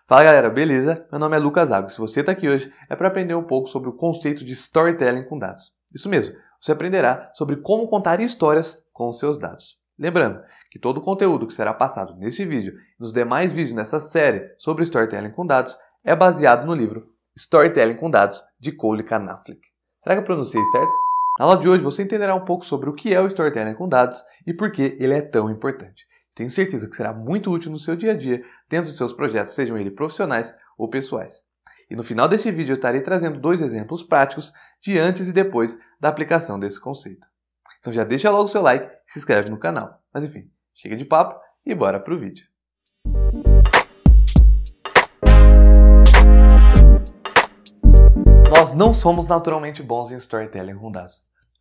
Fala galera, beleza? Meu nome é Lucas Zago. Se você está aqui hoje é para aprender um pouco sobre o conceito de storytelling com dados. Isso mesmo, você aprenderá sobre como contar histórias com os seus dados. Lembrando que todo o conteúdo que será passado nesse vídeo e nos demais vídeos nessa série sobre storytelling com dados é baseado no livro Storytelling com Dados, de Cole Knaflic. Será que eu pronunciei certo? Na aula de hoje você entenderá um pouco sobre o que é o storytelling com dados e por que ele é tão importante. Tenho certeza que será muito útil no seu dia a dia, dentro dos seus projetos, sejam eles profissionais ou pessoais. E no final deste vídeo eu estarei trazendo 2 exemplos práticos de antes e depois da aplicação desse conceito. Então já deixa logo o seu like e se inscreve no canal. Mas enfim, chega de papo e bora pro vídeo. Nós não somos naturalmente bons em storytelling com dados.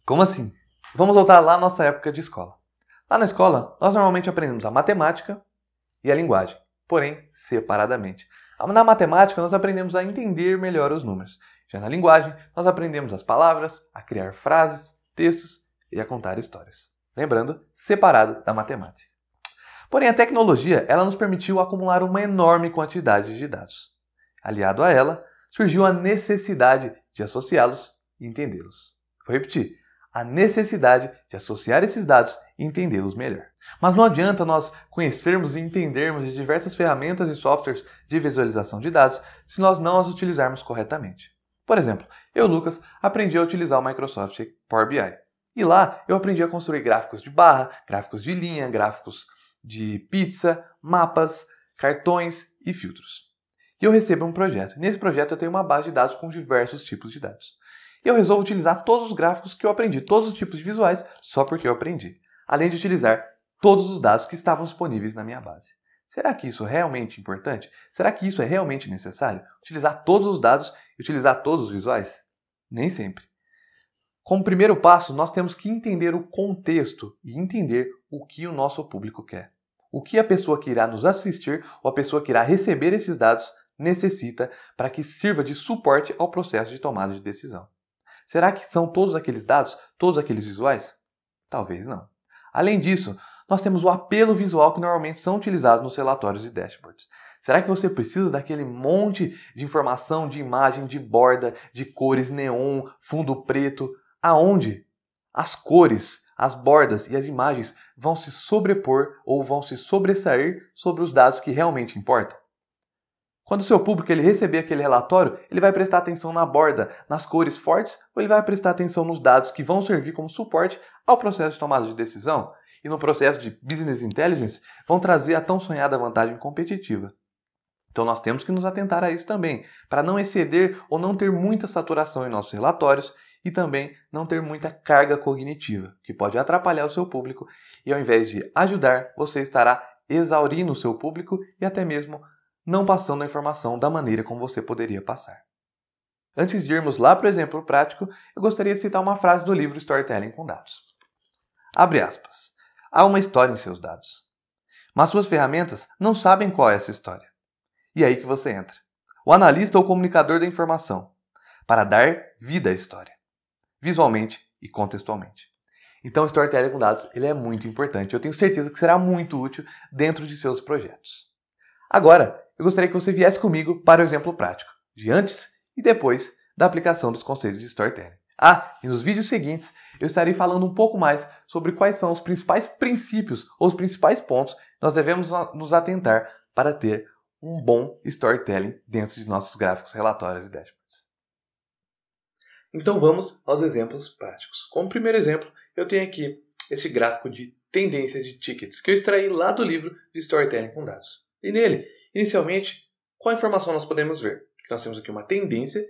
Como assim? Vamos voltar lá à nossa época de escola. Lá na escola, nós normalmente aprendemos a matemática e a linguagem, porém separadamente. Na matemática, nós aprendemos a entender melhor os números. Já na linguagem, nós aprendemos as palavras, a criar frases, textos e a contar histórias. Lembrando, separado da matemática. Porém, a tecnologia, ela nos permitiu acumular uma enorme quantidade de dados. Aliado a ela, surgiu a necessidade de associá-los e entendê-los. Vou repetir. A necessidade de associar esses dados e entendê-los melhor. Mas não adianta nós conhecermos e entendermos de diversas ferramentas e softwares de visualização de dados se nós não as utilizarmos corretamente. Por exemplo, eu, Lucas, aprendi a utilizar o Microsoft Power BI. E lá eu aprendi a construir gráficos de barra, gráficos de linha, gráficos de pizza, mapas, cartões e filtros. E eu recebo um projeto. Nesse projeto eu tenho uma base de dados com diversos tipos de dados. E eu resolvo utilizar todos os gráficos que eu aprendi, todos os tipos de visuais, só porque eu aprendi. Além de utilizar todos os dados que estavam disponíveis na minha base. Será que isso é realmente importante? Será que isso é realmente necessário? Utilizar todos os dados e utilizar todos os visuais? Nem sempre. Como primeiro passo, nós temos que entender o contexto e entender o que o nosso público quer. O que a pessoa que irá nos assistir ou a pessoa que irá receber esses dados necessita para que sirva de suporte ao processo de tomada de decisão. Será que são todos aqueles dados, todos aqueles visuais? Talvez não. Além disso, nós temos o apelo visual que normalmente são utilizados nos relatórios e dashboards. Será que você precisa daquele monte de informação, de imagem, de borda, de cores neon, fundo preto, aonde as cores, as bordas e as imagens vão se sobrepor ou vão se sobressair sobre os dados que realmente importam? Quando o seu público ele receber aquele relatório, ele vai prestar atenção na borda, nas cores fortes, ou ele vai prestar atenção nos dados que vão servir como suporte ao processo de tomada de decisão e no processo de Business Intelligence vão trazer a tão sonhada vantagem competitiva. Então nós temos que nos atentar a isso também, para não exceder ou não ter muita saturação em nossos relatórios e também não ter muita carga cognitiva, que pode atrapalhar o seu público e ao invés de ajudar, você estará exaurindo o seu público e até mesmo não passando a informação da maneira como você poderia passar. Antes de irmos lá para o exemplo prático, eu gostaria de citar uma frase do livro Storytelling com Dados. Abre aspas. Há uma história em seus dados, mas suas ferramentas não sabem qual é essa história. E é aí que você entra. O analista ou comunicador da informação, para dar vida à história, visualmente e contextualmente. Então o Storytelling com Dados ele é muito importante. Eu tenho certeza que será muito útil dentro de seus projetos. Agora, eu gostaria que você viesse comigo para o exemplo prático, de antes e depois da aplicação dos conceitos de storytelling. E nos vídeos seguintes eu estarei falando um pouco mais sobre quais são os principais princípios ou os principais pontos que nós devemos nos atentar para ter um bom storytelling dentro de nossos gráficos, relatórios e dashboards. Então vamos aos exemplos práticos. Como primeiro exemplo, eu tenho aqui esse gráfico de tendência de tickets que eu extraí lá do livro de Storytelling com Dados. E nele, inicialmente, qual informação nós podemos ver? Que nós temos aqui uma tendência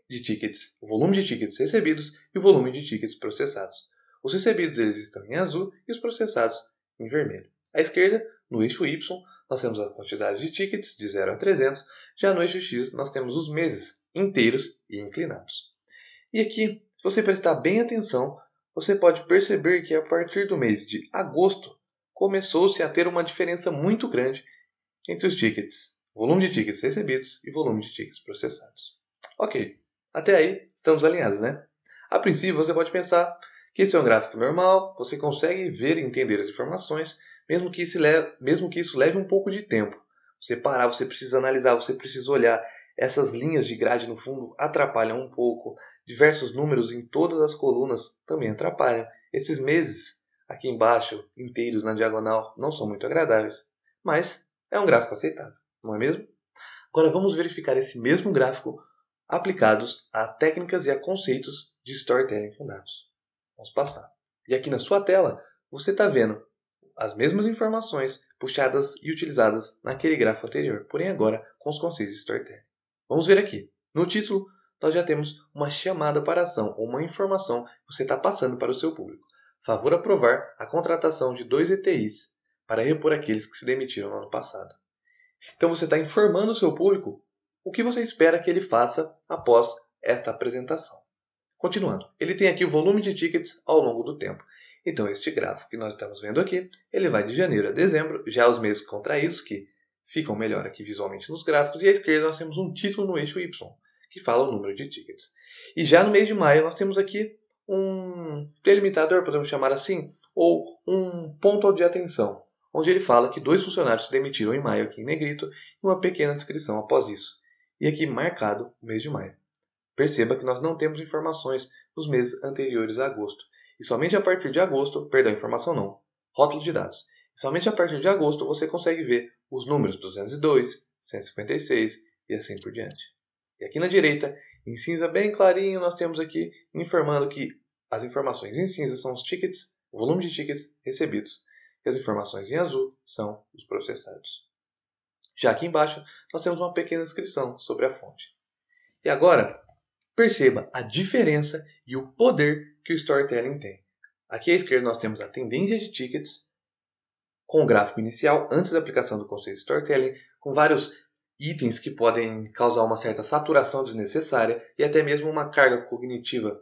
de tickets, o volume de tickets recebidos e o volume de tickets processados. Os recebidos eles estão em azul e os processados em vermelho. À esquerda, no eixo Y, nós temos as quantidades de tickets de 0 a 300, já no eixo X nós temos os meses inteiros e inclinados. E aqui, se você prestar bem atenção, você pode perceber que a partir do mês de agosto começou-se a ter uma diferença muito grande entre os tickets, volume de tickets recebidos e volume de tickets processados. Ok, até aí estamos alinhados, né? A princípio você pode pensar que esse é um gráfico normal, você consegue ver e entender as informações, mesmo que isso leve um pouco de tempo. Você parar, você precisa analisar, você precisa olhar. Essas linhas de grade no fundo atrapalham um pouco. Diversos números em todas as colunas também atrapalham. Esses meses aqui embaixo, inteiros na diagonal, não são muito agradáveis. Mas é um gráfico aceitável, não é mesmo? Agora vamos verificar esse mesmo gráfico aplicados a técnicas e a conceitos de storytelling com dados. Vamos passar. E aqui na sua tela, você está vendo as mesmas informações puxadas e utilizadas naquele gráfico anterior, porém agora com os conceitos de storytelling. Vamos ver aqui. No título, nós já temos uma chamada para ação, ou uma informação que você está passando para o seu público. Favor aprovar a contratação de 2 ETIs para repor aqueles que se demitiram no ano passado. Então você está informando o seu público o que você espera que ele faça após esta apresentação. Continuando, ele tem aqui o volume de tickets ao longo do tempo. Então este gráfico que nós estamos vendo aqui, ele vai de janeiro a dezembro, já os meses contraídos, que ficam melhor aqui visualmente nos gráficos, e à esquerda nós temos um título no eixo Y, que fala o número de tickets. E já no mês de maio nós temos aqui um delimitador, podemos chamar assim, ou um ponto de atenção, onde ele fala que 2 funcionários se demitiram em maio aqui em negrito, e uma pequena descrição após isso. E aqui marcado o mês de maio. Perceba que nós não temos informações dos meses anteriores a agosto. E somente a partir de agosto, informação não, rótulo de dados. E somente a partir de agosto você consegue ver os números 202, 156 e assim por diante. E aqui na direita, em cinza bem clarinho, nós temos aqui informando que as informações em cinza são os tickets, o volume de tickets recebidos. E as informações em azul são os processados. Já aqui embaixo, nós temos uma pequena descrição sobre a fonte. E agora, perceba a diferença e o poder que o storytelling tem. Aqui à esquerda nós temos a tendência de tickets, com o gráfico inicial, antes da aplicação do conceito de storytelling, com vários itens que podem causar uma certa saturação desnecessária e até mesmo uma carga cognitiva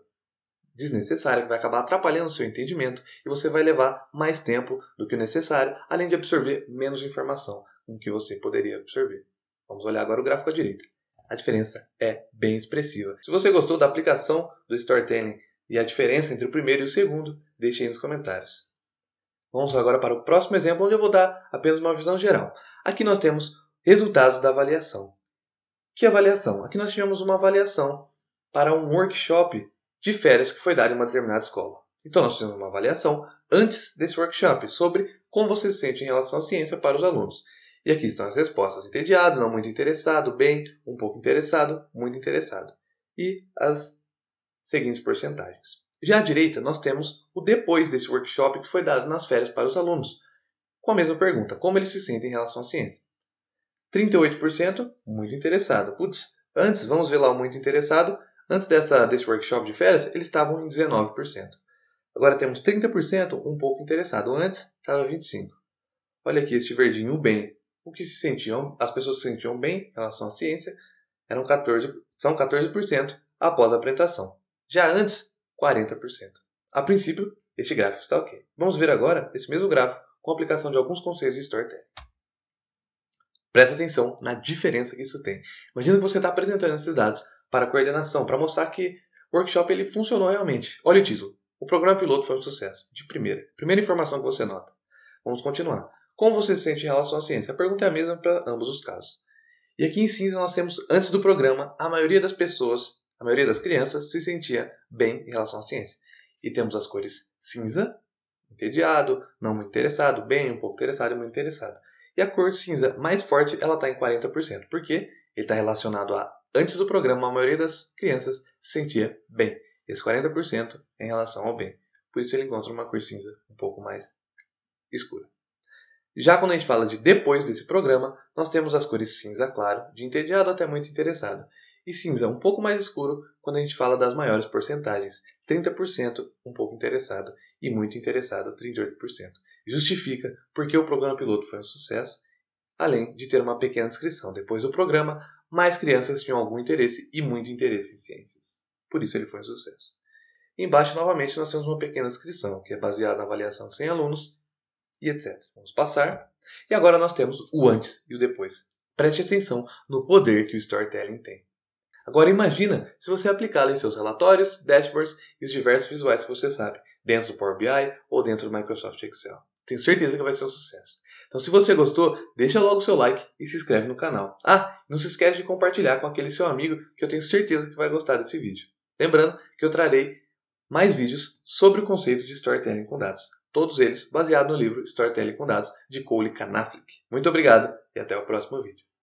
desnecessária que vai acabar atrapalhando o seu entendimento e você vai levar mais tempo do que o necessário, além de absorver menos informação do que você poderia absorver. Vamos olhar agora o gráfico à direita. A diferença é bem expressiva. Se você gostou da aplicação do storytelling e a diferença entre o primeiro e o segundo, deixe aí nos comentários. Vamos agora para o próximo exemplo, onde eu vou dar apenas uma visão geral. Aqui nós temos resultados da avaliação. Que avaliação? Aqui nós tivemos uma avaliação para um workshop de férias que foi dado em uma determinada escola. Então nós fizemos uma avaliação antes desse workshop sobre como você se sente em relação à ciência para os alunos. E aqui estão as respostas: entediado, não muito interessado, bem, um pouco interessado, muito interessado. E as seguintes porcentagens. Já à direita, nós temos o depois desse workshop que foi dado nas férias para os alunos. Com a mesma pergunta: como eles se sentem em relação à ciência? 38% muito interessado. Putz, antes, vamos ver lá o muito interessado. Antes desse workshop de férias, eles estavam em 19%. Agora temos 30% um pouco interessado. Antes, estava 25%. Olha aqui este verdinho, o bem. As pessoas se sentiam bem em relação à ciência são 14% após a apresentação. Já antes, 40%. A princípio, este gráfico está ok. Vamos ver agora esse mesmo gráfico com a aplicação de alguns conceitos de storytelling. Presta atenção na diferença que isso tem. Imagina que você está apresentando esses dados para a coordenação, para mostrar que o workshop ele funcionou realmente. Olha o título. O programa piloto foi um sucesso. De primeira. Primeira informação que você nota. Vamos continuar. Como você se sente em relação à ciência? A pergunta é a mesma para ambos os casos. E aqui em cinza nós temos, antes do programa, a maioria das crianças se sentia bem em relação à ciência. E temos as cores cinza, entediado, não muito interessado, bem, um pouco interessado e muito interessado. E a cor cinza mais forte, ela está em 40%. Por quê? Ele está relacionado a, antes do programa, a maioria das crianças se sentia bem. Esse 40% em relação ao bem. Por isso ele encontra uma cor cinza um pouco mais escura. Já quando a gente fala de depois desse programa, nós temos as cores cinza claro, de entediado até muito interessado, e cinza um pouco mais escuro quando a gente fala das maiores porcentagens, 30% um pouco interessado e muito interessado, 38%. Justifica porque o programa piloto foi um sucesso, além de ter uma pequena descrição. Depois do programa, mais crianças tinham algum interesse e muito interesse em ciências. Por isso ele foi um sucesso. Embaixo, novamente, nós temos uma pequena descrição, que é baseada na avaliação de 100 alunos, e etc. Vamos passar. E agora nós temos o antes e o depois. Preste atenção no poder que o storytelling tem. Agora imagina se você aplicá-lo em seus relatórios, dashboards e os diversos visuais que você sabe, dentro do Power BI ou dentro do Microsoft Excel. Tenho certeza que vai ser um sucesso. Então, se você gostou, deixa logo o seu like e se inscreve no canal. Não se esquece de compartilhar com aquele seu amigo que eu tenho certeza que vai gostar desse vídeo. Lembrando que eu trarei mais vídeos sobre o conceito de Storytelling com Dados. Todos eles baseados no livro Storytelling com Dados, de Cole Kanaflik. Muito obrigado e até o próximo vídeo.